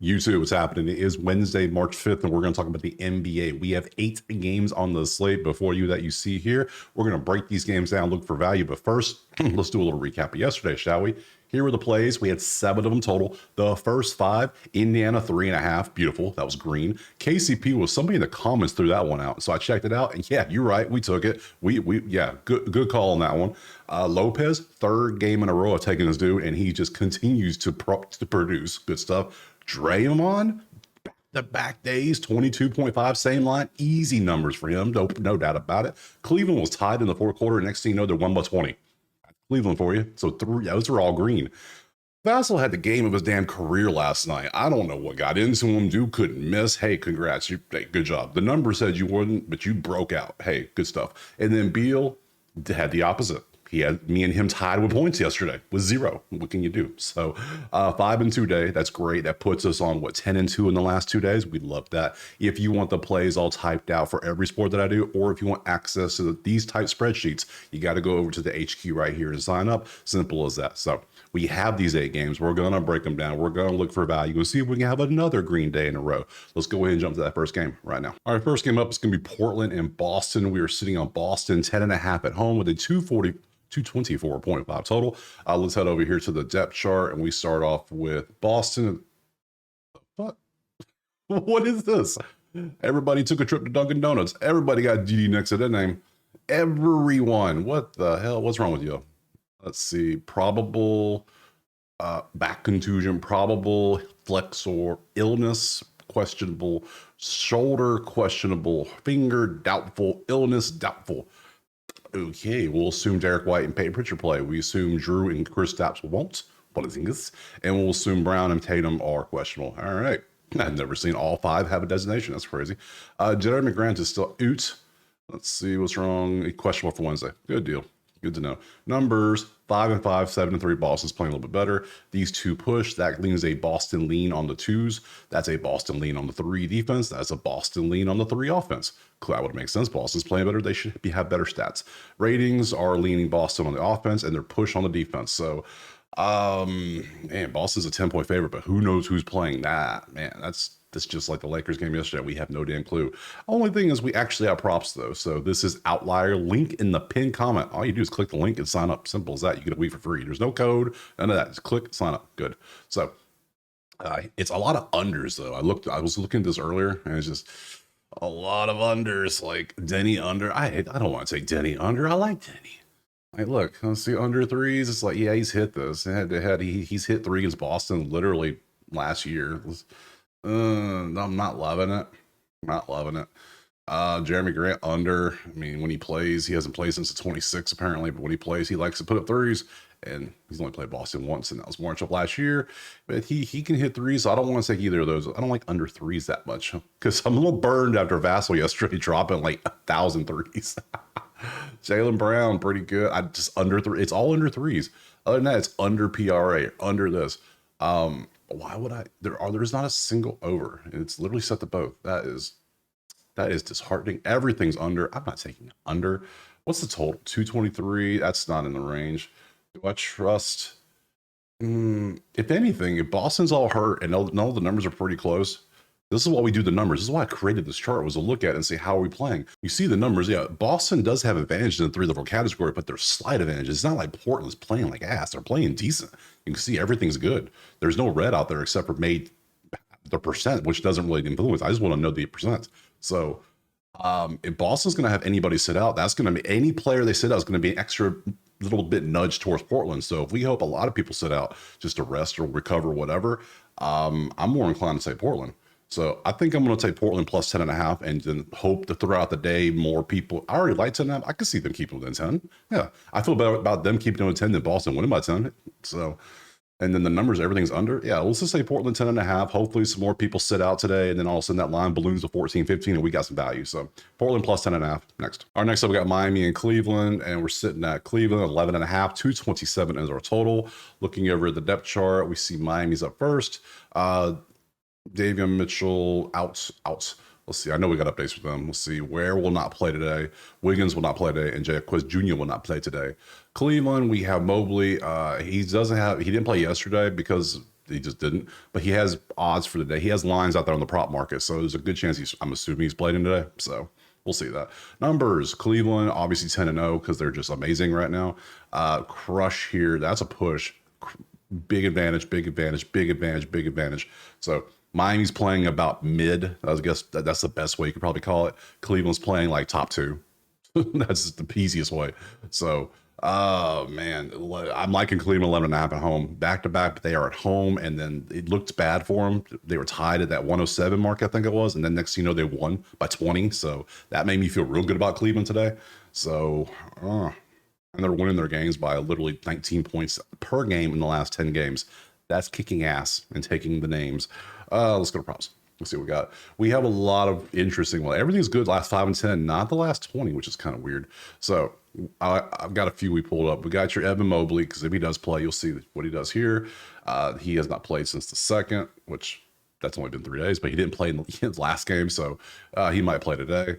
YouTube, what's happening? It is Wednesday, March 5th, and we're going to talk about the NBA. We have 8 games on the slate before you that you see here. We're going to break these games down, look for value. But first, let's do a little recap of yesterday, shall we? Here were the plays. We had 7 of them total. The first 5, Indiana 3.5. Beautiful. That was green. KCP was somebody in the comments threw that one out. So I checked it out, and yeah, you're right. We took it. Yeah, good call on that one. Lopez, 3rd game in a row of taking his dude, and he just continues to produce good stuff. Draymond, back-to-back days, 22.5, same line, easy numbers for him, no doubt about it. Cleveland was tied in the fourth quarter. Next thing you know, they're 1 by 20. Cleveland for you. So those are all green. Vassell had the game of his damn career last night. I don't know what got into him. Dude couldn't miss. Hey, congrats. Hey, good job. The number said you wouldn't, but you broke out. Hey, good stuff. And then Beal had the opposite. He had me and him tied with points yesterday with 0. What can you do? So 5 and 2 day. That's great. That puts us on what, 10 and 2 in the last 2 days. We love that. If you want the plays all typed out for every sport that I do, or if you want access to these type spreadsheets, you got to go over to the HQ right here and sign up. Simple as that. So we have these 8 games. We're going to break them down. We're going to look for value and see if we can have another green day in a row. Let's go ahead and jump to that first game right now. All right, first game up is going to be Portland and Boston. We are sitting on Boston 10.5 at home with a 224.5 total. Let's head over here to the depth chart, and we start off with Boston. What? What is this? Everybody took a trip to Dunkin' Donuts. Everybody got DD next to their name. Everyone. What the hell? What's wrong with you? Let's see. Probable back contusion, probable flexor illness, questionable shoulder, questionable finger, doubtful illness, doubtful. Okay, we'll assume Derek White and Peyton Pritchard play. We assume Drew and Kristaps won't. And we'll assume Brown and Tatum are questionable. All right. I've never seen all 5 have a designation. That's crazy. Jeremy Grant is still out. Let's see what's wrong. Questionable for Wednesday. Good deal. Good to know. Numbers 5 and 5, 7 and 3. Boston's playing a little bit better. These 2 push. That leans a Boston lean on the 2s. That's a Boston lean on the 3 defense. That's a Boston lean on the 3 offense. That would make sense. Boston's playing better. They should have better stats. Ratings are leaning Boston on the offense, and they're push on the defense. So, man, Boston's a 10-point favorite, but who knows who's playing that? Man, that's just like the Lakers game yesterday. We have no damn clue. Only thing is we actually have props, though. So this is Outlier. Link in the pinned comment. All you do is click the link and sign up. Simple as that. You get a week for free. There's no code. None of that. Just click, sign up. Good. So it's a lot of unders, though. I was looking at this earlier, and it's just a lot of unders. Like Denny under. I don't want to take Denny under. I like Denny. Like, look, let's see under 3s. It's like, yeah, he's hit this head to head. He's hit 3 against Boston literally last year. I'm not loving it. Not loving it. Jeremy Grant under. I mean, when he plays, he hasn't played since the 26 apparently, but when he plays, he likes to put up 3s. And he's only played Boston once, and that was March of last year. But he can hit 3s, so I don't want to take either of those. I don't like under 3s that much because I'm a little burned after Vassell yesterday dropping like 1,000 3s. Jaylen Brown, pretty good. I just under 3. It's all under 3s. Other than that, it's under PRA, under this. Why would I? There's not a single over. It's literally set to both. That is disheartening. Everything's under. I'm not taking under. What's the total? 223. That's not in the range. Do I trust? If anything, if Boston's all hurt and all the numbers are pretty close, this is why we do the numbers. This is why I created this chart, was to look at it and see how are we playing. You see the numbers. Yeah, Boston does have advantage in the 3-level category, but there's slight advantage. It's not like Portland's playing like ass. They're playing decent. You can see everything's good. There's no red out there except for made the percent, which doesn't really influence. I just want to know the percent. So if Boston's going to have anybody sit out, that's going to be any player they sit out is going to be an extra little bit nudge towards Portland. So if we hope a lot of people sit out just to rest or recover, whatever, I'm more inclined to say Portland. So I think I'm going to take Portland plus 10.5 and then hope that throughout the day, more people. I already like 10.5. I can see them keeping within 10. Yeah. I feel better about them keeping it within 10 than Boston winning by 10. So, and then the numbers, everything's under. Yeah. Let's just say Portland 10.5. Hopefully some more people sit out today. And then all of a sudden that line balloons to 14, 15, and we got some value. So Portland plus 10.5 next. Our next up, we got Miami and Cleveland, and we're sitting at Cleveland 11.5, 227 is our total. Looking over the depth chart, we see Miami's up first. Davion Mitchell out. Let's see. I know we got updates with them. Let's see. Ware will not play today. Wiggins will not play today, and Jacquizz Jr. will not play today. Cleveland, we have Mobley. He didn't play yesterday because just didn't. But he has odds for the day. He has lines out there on the prop market, so there's a good chance I'm assuming he's played in today. So we'll see that. Numbers, Cleveland, obviously 10-0 because they're just amazing right now. Crush here, that's a push. Big advantage, big advantage, big advantage, big advantage. So Miami's playing about mid. I guess that's the best way you could probably call it. Cleveland's playing like top 2. That's the easiest way. So, oh man, I'm liking Cleveland 11.5 at home, back to back. But they are at home, and then it looked bad for them. They were tied at that 107 mark, I think it was, and then next thing you know, they won by 20. So that made me feel real good about Cleveland today. So, and they're winning their games by literally 19 points per game in the last 10 games. That's kicking ass and taking the names. Let's go to props. Let's see what we got. We have a lot of interesting. Well, everything's good last 5 and 10, not the last 20, which is kind of weird. So I've got a few we pulled up. We got your Evan Mobley, because if he does play, you'll see what he does here. He has not played since the 2nd, which that's only been 3 days, but he didn't play in the last game, so he might play today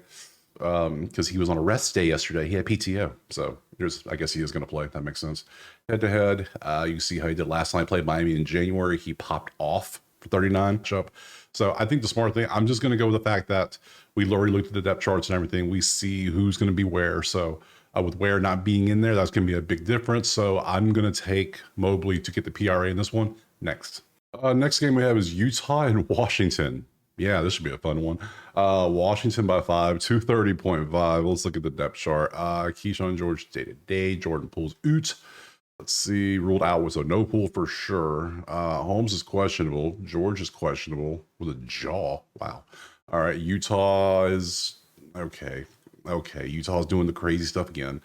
because he was on a rest day yesterday. He had PTO, so I guess he is going to play. That makes sense. Head to head, you can see how he did last night. Played Miami in January. He popped off for 39 up. So I think the smart thing, I'm just going to go with the fact that we already looked at the depth charts and everything. We see who's going to be where. So with Ware not being in there, that's going to be a big difference. So I'm going to take Mobley to get the PRA in this one. Next game we have is Utah and Washington. Yeah, this should be a fun one. Washington by 5, 230.5. Let's look at the depth chart. Keyshawn George day-to-day. Jordan Poole's out. Let's see, ruled out with a no pool for sure. Holmes is questionable. George is questionable with a jaw. Wow. All right, Utah is okay. Utah's doing the crazy stuff again.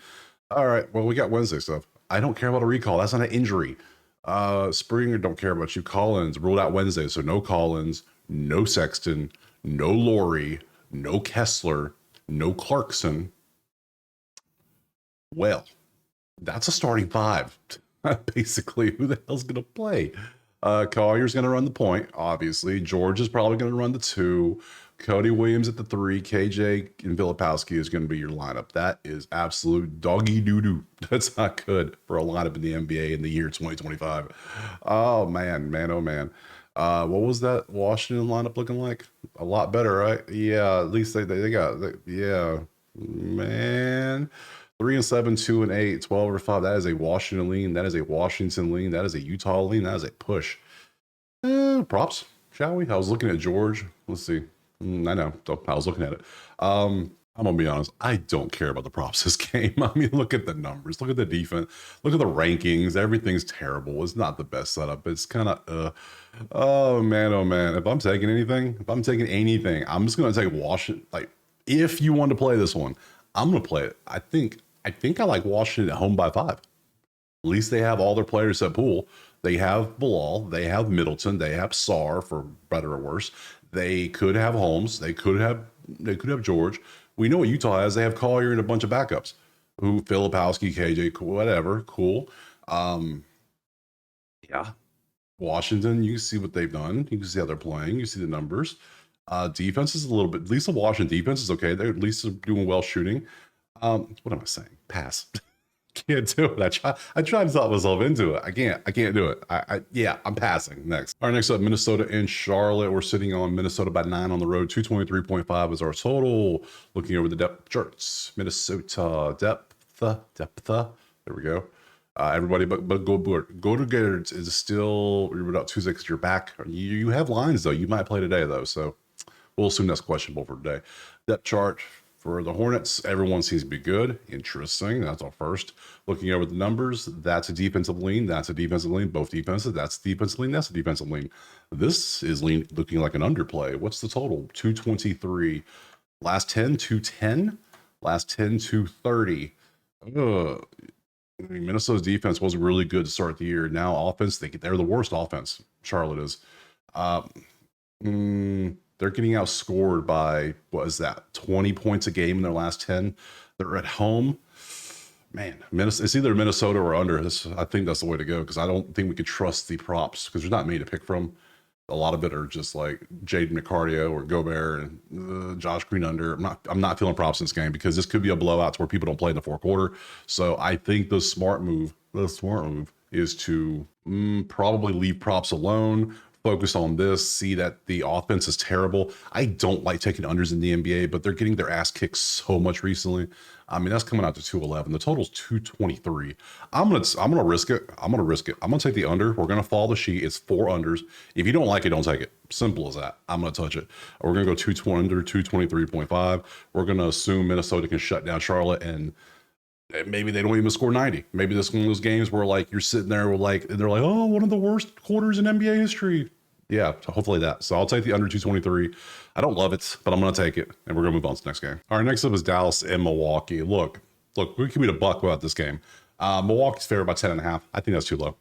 All right, well, we got Wednesday stuff. I don't care about a recall. That's not an injury. Springer, don't care about you. Collins ruled out Wednesday, so no Collins, no Sexton, no Laurie, no Kessler, no Clarkson. Well, that's a starting 5. Basically, who the hell's going to play? Collier's going to run the point, obviously. George is probably going to run the 2. Cody Williams at the 3. KJ and Filipowski is going to be your lineup. That is absolute doggy doo-doo. That's not good for a lineup in the NBA in the year 2025. Oh, man. What was that Washington lineup looking like? A lot better, right? Yeah, at least they got, yeah, man. 3 and 7, 2 and 8, 12 or 5. That is a Washington lean. That is a Washington lean. That is a Utah lean. That is a push. Props, shall we? I was looking at George. Let's see. I know. I was looking at it. I'm gonna be honest. I don't care about the props this game. I mean, look at the numbers. Look at the defense. Look at the rankings. Everything's terrible. It's not the best setup. It's kind of. Oh man. If I'm taking anything, I'm just gonna take Washington. Like, if you want to play this one, I'm gonna play it. I think I like Washington at home by 5. At least they have all their players at pool. They have Bilal, they have Middleton, they have Sarr, for better or worse. They could have Holmes, they could have George. We know what Utah has. They have Collier and a bunch of backups. Who Filipowski, KJ, whatever, cool. Yeah. Washington, you can see what they've done. You can see how they're playing. You see the numbers. Defense is a little bit, at least the Washington defense is okay. They're at least doing well shooting. What am I saying? Pass. Can't do it. I tried to talk myself into it. I can't do it. Yeah, I'm passing. Next. All right, next up, Minnesota and Charlotte. We're sitting on Minnesota by 9 on the road. 223.5 is our total. Looking over the depth charts. Minnesota depth. There we go. Everybody but go together is still, you're about 2-6. You're back. You have lines though. You might play today though, so we'll assume that's questionable for today. Depth chart for the Hornets, everyone seems to be good. Interesting. That's our first. Looking over the numbers, that's a defensive lean. That's a defensive lean. Both defensive. That's a defensive lean. That's a defensive lean. This is lean looking like an underplay. What's the total? 223. Last 10, 210. Last 10, 230. Minnesota's defense was really good to start the year. Now offense, they're the worst offense. Charlotte is. They're getting outscored by, what is that, 20 points a game in their last 10. They're at home. Man, it's either Minnesota or under. I think that's the way to go, because I don't think we could trust the props, because there's not many to pick from. A lot of it are just like Jaden McCardio or Gobert and Josh Green under. I'm not feeling props in this game, because this could be a blowout to where people don't play in the fourth quarter. So I think the smart move is to probably leave props alone, focus on this, see that the offense is terrible. I don't like taking unders in the NBA, but they're getting their ass kicked so much recently. I mean, that's coming out to 211. The total's 223. I'm gonna risk it. I'm gonna take the under. We're gonna follow the sheet. It's 4 unders. If you don't like it, don't take it. Simple as that. I'm gonna touch it. We're gonna go 220 under 223.5. We're gonna assume Minnesota can shut down Charlotte, and maybe they don't even score 90. Maybe this is one of those games where like you're sitting there with like, and they're like, oh, one of the worst quarters in NBA history. Yeah, hopefully that. So I'll take the under 223. I don't love it, but I'm going to take it, and we're going to move on to the next game. All right, next up is Dallas and Milwaukee. Look, we can beat a buck about this game. Milwaukee's favored by 10.5. I think that's too low.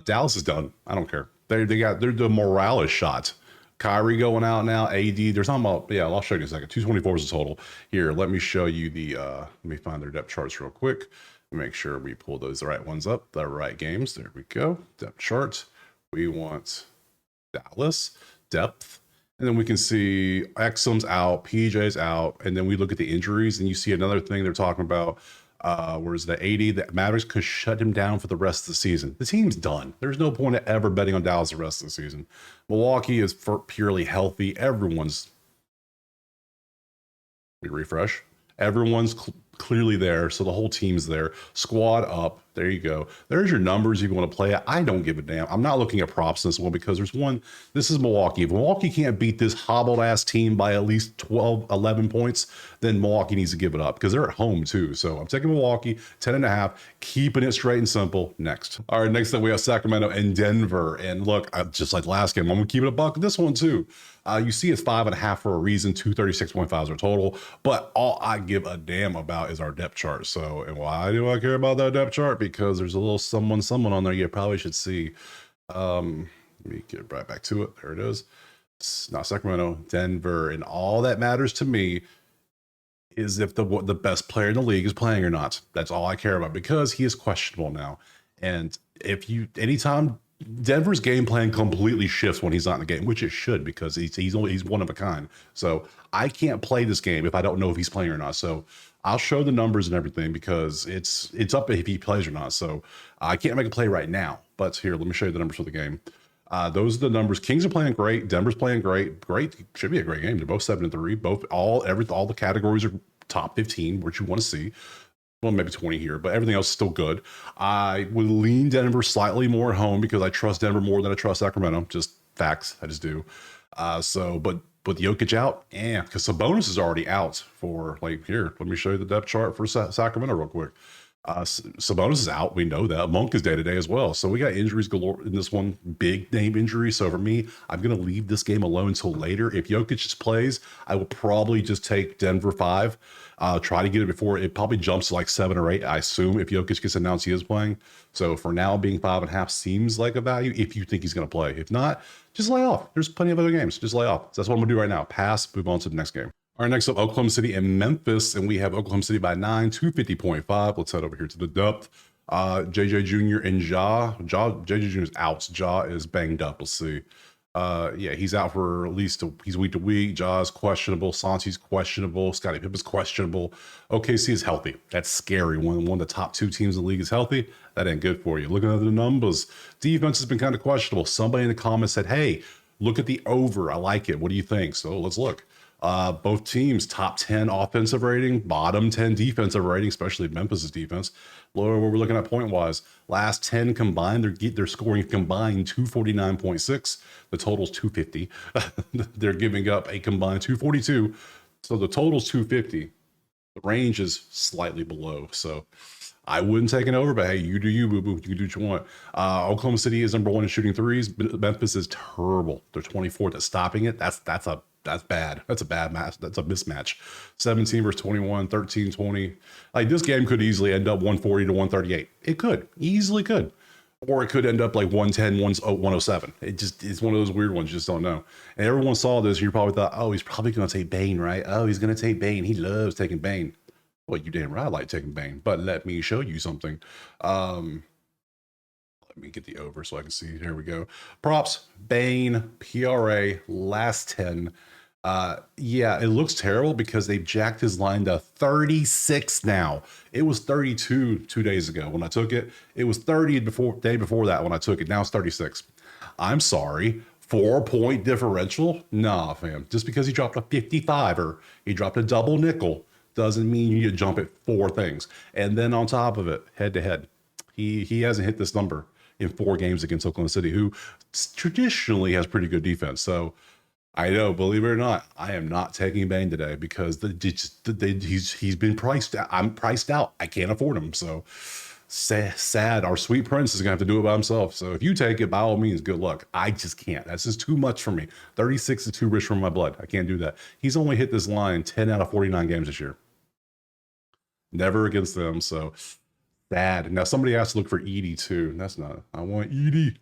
Dallas is done. I don't care. They're the Morales shot. Kyrie going out now. AD. There's talking about, yeah, I'll show you in a second. 224 is the total. Here, let me show you the, let me find their depth charts real quick. Make sure we pull those the right ones up, the right games. There we go. Depth chart. We want Dallas, depth. And then we can see Exum's out, PJ's out. And then we look at the injuries and you see another thing they're talking about. Whereas the 80, that Mavericks could shut him down for the rest of the season. The team's done. There's no point in ever betting on Dallas the rest of the season. Milwaukee is purely healthy. Everyone's, we refresh. Everyone's clearly there, so the whole team's there. Squad up. There you go. There's your numbers if you want to play it. I don't give a damn. I'm not looking at props in this one because there's one. This is Milwaukee. If Milwaukee can't beat this hobbled ass team by at least 12, 11 points, then Milwaukee needs to give it up because they're at home too. So I'm taking Milwaukee 10.5, keeping it straight and simple. Next. All right, next up we have Sacramento and Denver. And look, just like last game, I'm gonna keep it a buck this one too. You see it's 5.5 for a reason, 236.5 is our total, but all I give a damn about is our depth chart. So, and why do I care about that depth chart? Because there's a little someone on there you probably should see. Let me get right back to it. There it is. It's not Sacramento, Denver, and all that matters to me is if the best player in the league is playing or not. That's all I care about because he is questionable now. And if you, anytime Denver's game plan completely shifts when he's not in the game, which it should because he's one of a kind. So I can't play this game if I don't know if he's playing or not. So I'll show the numbers and everything because it's up if he plays or not. So I can't make a play right now. But here, let me show you the numbers for the game. Those are the numbers. Kings are playing great. Denver's playing great. Great. Should be a great game. They're both 7-3. Both all the categories are top 15, which you want to see. Well, maybe 20 here, but everything else is still good. I would lean Denver slightly more at home because I trust Denver more than I trust Sacramento. Just facts. I just do. But Jokic out, because Sabonis is already out for like here. Let me show you the depth chart for Sacramento real quick. Sabonis is out. We know that. Monk is day to day as well. So we got injuries galore in this one, big name injury. So for me, I'm going to leave this game alone until later. If Jokic just plays, I will probably just take Denver 5. Try to get it before it probably jumps to like 7 or 8. I assume if Jokic gets announced he is playing. So for now, being 5.5 seems like a value if you think he's going to play. If not, just lay off. There's plenty of other games. Just lay off. So that's what I'm going to do right now. Pass, move on to the next game. All right, next up, Oklahoma City and Memphis, and we have Oklahoma City by 9, 250.5. Let's head over here to the depth. JJ Jr. and JJ Jr. is out. Ja is banged up. Let's see. Yeah, he's out for at least he's week to week. Ja's questionable. Santi's questionable. Scottie Pippen's questionable. OKC is healthy. That's scary. When one of the top 2 teams in the league is healthy, that ain't good for you. Looking at the numbers, defense has been kind of questionable. Somebody in the comments said, hey, look at the over. I like it. What do you think? So let's look. Both teams top 10 offensive rating, bottom 10 defensive rating, especially Memphis' defense. Lower what we're looking at point wise. Last 10 combined, they're scoring combined 249.6. The total's 250. They're giving up a combined 242. So the total's 250. The range is slightly below. So I wouldn't take an over, but hey, you do you, boo boo. You can do what you want. Oklahoma City is number 1 in shooting threes. Memphis is terrible. They're 24th at stopping it. That's bad. That's a bad match. That's a mismatch. 17 versus 21, 13, 20. Like this game could easily end up 140 to 138. It could. Easily could. Or it could end up like 110, 107. It's one of those weird ones. You just don't know. And everyone saw this. You probably thought, oh, he's probably going to take Bane, right? Oh, he's going to take Bane. He loves taking Bane. Well, you damn right I like taking Bane. But let me show you something. Let me get the over so I can see. Here we go. Props, Bane, PRA, last 10. Yeah, it looks terrible because they've jacked his line to 36 now. It was 32 2 days ago when I took it. It was 30 before day before that when I took it. Now it's 36. I'm sorry. 4 point differential? Nah, fam. Just because he dropped a 55 or he dropped a double nickel doesn't mean you need to jump at four things. And then on top of it, head to head, he hasn't hit this number in 4 games against Oklahoma City, who traditionally has pretty good defense. So I know, believe it or not, I am not taking Bane today because he's been priced out. I'm priced out. I can't afford him. So sad. Our sweet prince is gonna have to do it by himself. So if you take it, by all means, good luck. I just can't. That's just too much for me. 36 is too rich for my blood. I can't do that. He's only hit this line 10 out of 49 games this year. Never against them. So sad. Now somebody has to look for Edie too. That's not. I want Edie.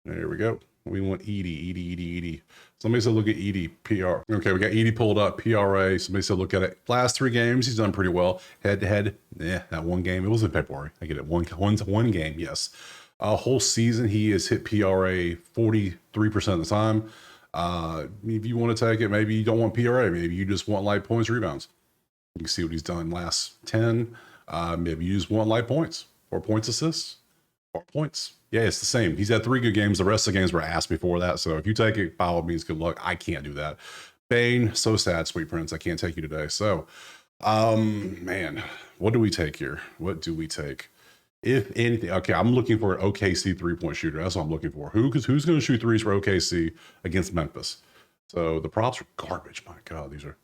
There we go. We want Edie. Somebody said look at Edie, PR. Okay, we got Edie pulled up, PRA. Somebody said look at it. Last 3 games, he's done pretty well. Head to head, that one game. It was in February. I get it. One game, yes. A whole season, he has hit PRA 43% of the time. If you want to take it, maybe you don't want PRA. Maybe you just want light points, rebounds. You can see what he's done last 10. Maybe you just want light points, 4 points assists. 4 points. Yeah, it's the same. He's had 3 good games. The rest of the games were ass before that. So if you take it, by all means, good luck. I can't do that. Bane, so sad, sweet prince. I can't take you today. So, man, what do we take here? What do we take? If anything, okay, I'm looking for an OKC 3-point shooter. That's what I'm looking for. Who's going to shoot threes for OKC against Memphis? So the props are garbage. My God, these are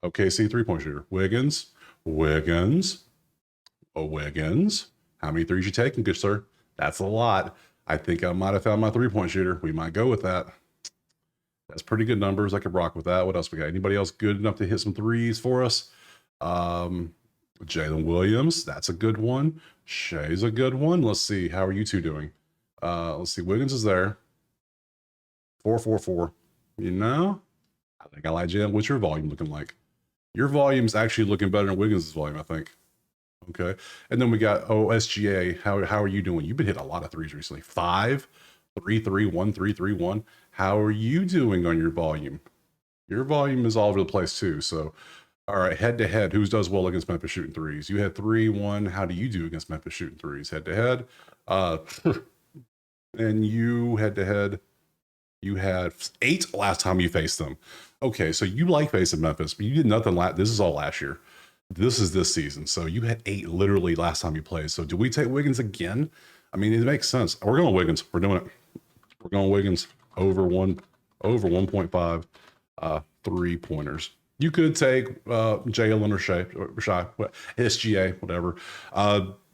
OKC 3-point shooter. Wiggins. How many threes you taking, good sir? That's a lot. I think I might have found my 3-point shooter. We might go with that. That's pretty good numbers. I could rock with that. What else we got? Anybody else good enough to hit some threes for us? Jalen Williams, that's a good one. Shea's a good one. Let's see. How are you two doing? Let's see. Wiggins is there. 4-4-4. You know, I think I like Jalen. What's your volume looking like? Your volume's actually looking better than Wiggins' volume, I think. Okay. And then we got OSGA. How are you doing? You've been hitting a lot of threes recently. 5, 3, 3, 1, 3, 3, 1. How are you doing on your volume? Your volume is all over the place too. So, all right, head to head, who does well against Memphis shooting threes? You had 3, 1. How do you do against Memphis shooting threes? Head to head. And you head to head, you had 8 last time you faced them. Okay, so you like facing Memphis, but you did nothing this is all last year. This is this season. So you had 8 literally last time you played. So do we take Wiggins again? I mean, it makes sense. We're going Wiggins. We're doing it. We're going Wiggins over 1.5 3-pointers. You could take Jalen or Shea, SGA, whatever.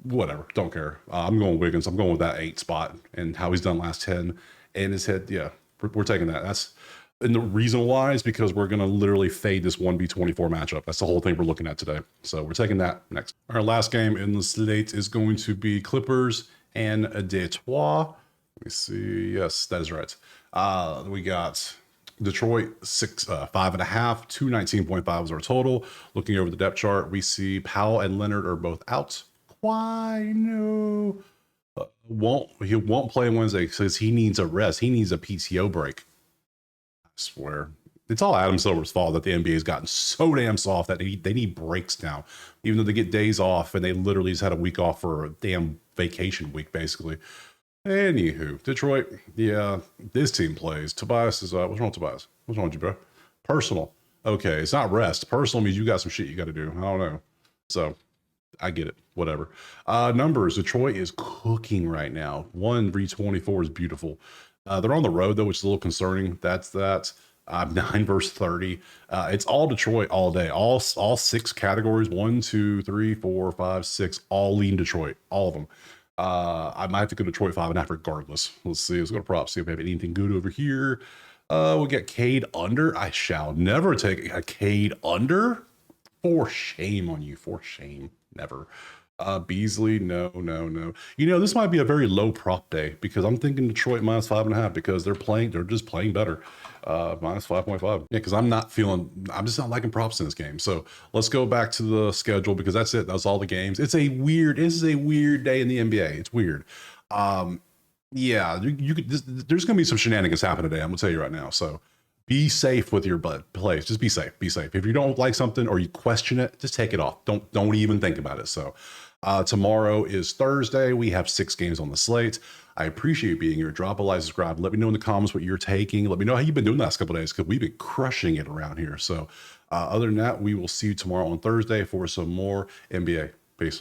Whatever. Don't care. I'm going Wiggins. I'm going with that 8 spot and how he's done last 10 and his head. Yeah, we're taking that. And the reason why is because we're going to literally fade this 1v24 matchup. That's the whole thing we're looking at today. So we're taking that next. Our last game in the slate is going to be Clippers and Detroit. Let me see. Yes, that is right. We got Detroit 5.5, 219.5 is our total. Looking over the depth chart, we see Powell and Leonard are both out. Why no? He won't play Wednesday because he needs a rest. He needs a PTO break. I swear. It's all Adam Silver's fault that the NBA has gotten so damn soft that they need breaks now. Even though they get days off and they literally just had a week off for a damn vacation week, basically. Anywho, Detroit, yeah, this team plays. Tobias is, what's wrong with Tobias? What's wrong with you, bro? Personal. Okay, it's not rest. Personal means you got some shit you got to do. I don't know. So, I get it. Whatever. Numbers, Detroit is cooking right now. 1-3-24 is beautiful. They're on the road, though, which is a little concerning. That's that. 9 versus 30. It's all Detroit all day. All 6 categories, 1, 2, 3, 4, 5, 6, all lean Detroit. All of them. I might have to go Detroit 5.5 regardless. Let's see. Let's go to props. See if we have anything good over here. We'll get Cade under. I shall never take a Cade under. For shame on you. For shame. Never. Beasley, no. You know, this might be a very low prop day because I'm thinking Detroit -5.5 because they're just playing better. -5.5. Yeah, because I'm just not liking props in this game. So let's go back to the schedule because that's it. That's all the games. This is a weird day in the NBA. It's weird. Yeah, there's gonna be some shenanigans happening today. I'm gonna tell you right now. So Be safe with your plays. Just be safe. Be safe. If you don't like something or you question it, just take it off. Don't even think about it. So tomorrow is Thursday. We have 6 games on the slate. I appreciate you being here. Drop a like, subscribe. Let me know in the comments what you're taking. Let me know how you've been doing the last couple of days, because we've been crushing it around here. So other than that, we will see you tomorrow on Thursday for some more NBA.